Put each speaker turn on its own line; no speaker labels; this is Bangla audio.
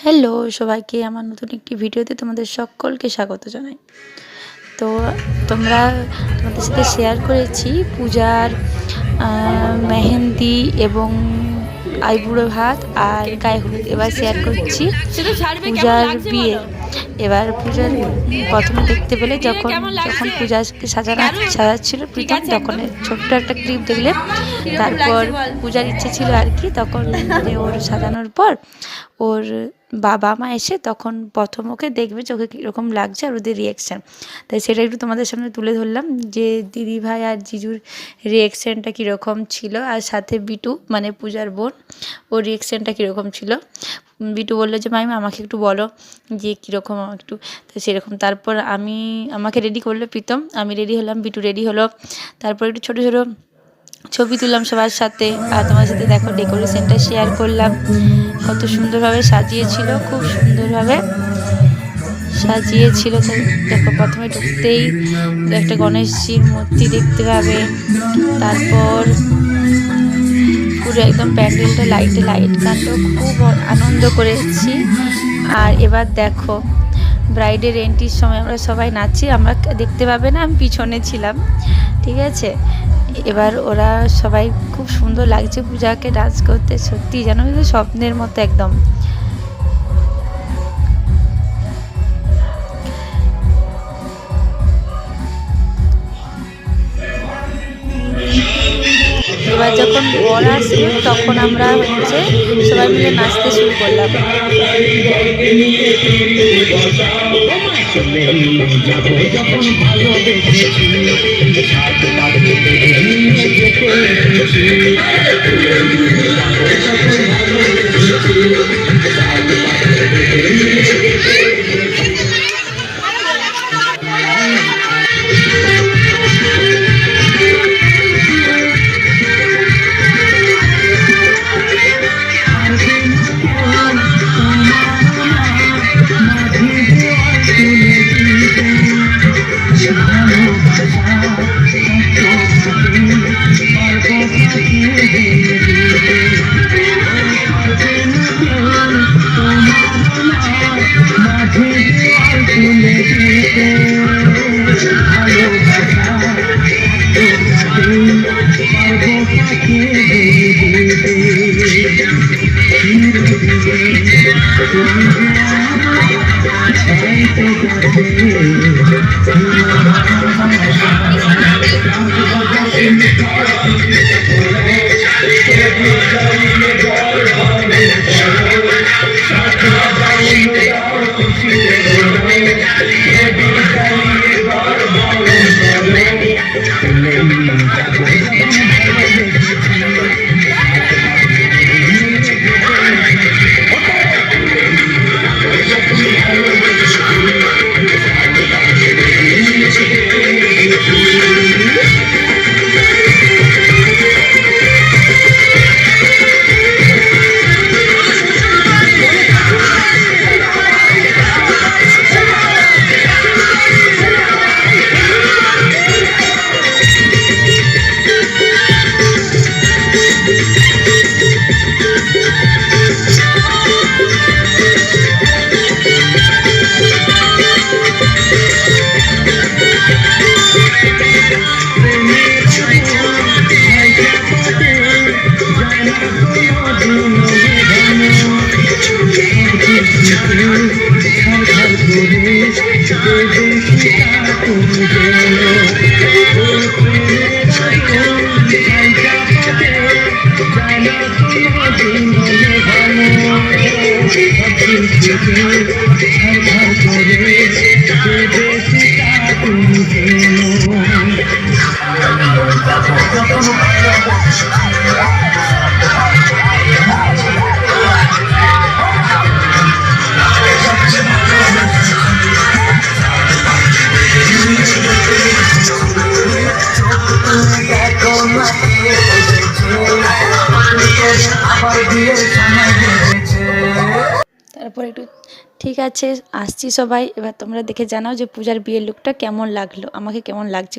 হ্যালো সবাইকে, আমার নতুন একটি ভিডিওতে তোমাদের সকলকে স্বাগত জানাই। তো তোমাদের সাথে শেয়ার করেছি পূজার মেহেন্দি এবং আইবুড়ো ভাত আর গায়ে হলুদ। এবার শেয়ার করছি পূজার বিয়ে। এবার পূজার প্রথমে দেখতে পেলে যখন পূজাকে সাজাচ্ছিল প্রীতম, তখন ছোট্ট একটা ক্লিপ দেখলে। তারপর পূজার ইচ্ছে ছিল আর কি, তখন ওর সাজানোর পর ওর বাবা মা এসে তখন প্রথম ওকে দেখবে চোখে কীরকম লাগছে আর ওদের রিয়াকশান। তাই সেটা একটু তোমাদের সামনে তুলে ধরলাম যে দিদি ভাই আর জিজুর রিয়াকশানটা কীরকম ছিল, আর সাথে বিটু মানে পূজার বোন, ওর রিয়াকশানটা কীরকম ছিল। বিটু বললো যে মাইমা আমাকে একটু বলো যে কীরকম একটু, তো সেরকম। তারপর আমাকে রেডি করলো প্রীতম, আমি রেডি হলাম, বিটু রেডি হলো। তারপর একটু ছোটো ছোটো ছবি তুললাম সবার সাথে, আর তোমার সাথে দেখো ডেকোরেশনটা শেয়ার করলাম। কত সুন্দরভাবে সাজিয়েছিল, খুব সুন্দরভাবে সাজিয়েছিল। তো দেখো প্রথমে ঢুকতেই একটা গণেশজির মূর্তি দেখতে পাবে। তারপর পুরো একদম প্যান্ডেলটা লাইট কাণ্ড, খুব আনন্দ করেছি। আর এবার দেখো ব্রাইডের এন্ট্রির সময় আমরা সবাই নাচছি, আমরা দেখতে পাবে না, আমি পিছনে ছিলাম, ঠিক আছে। এবার ওরা সবাই খুব সুন্দর লাগছে পূজাকে ডান্স করতে, সত্যি যেন স্বপ্নের মতো একদম। এবার যখন বর আসলো তখন আমরা সবাই মিলে নাচতে শুরু করলাম। তারপর একটু ঠিক আছে আসছি সবাই। এবার তোমরা দেখে জানাও যে পূজার বিয়ের লুকটা কেমন লাগলো, আমাকে কেমন লাগছে।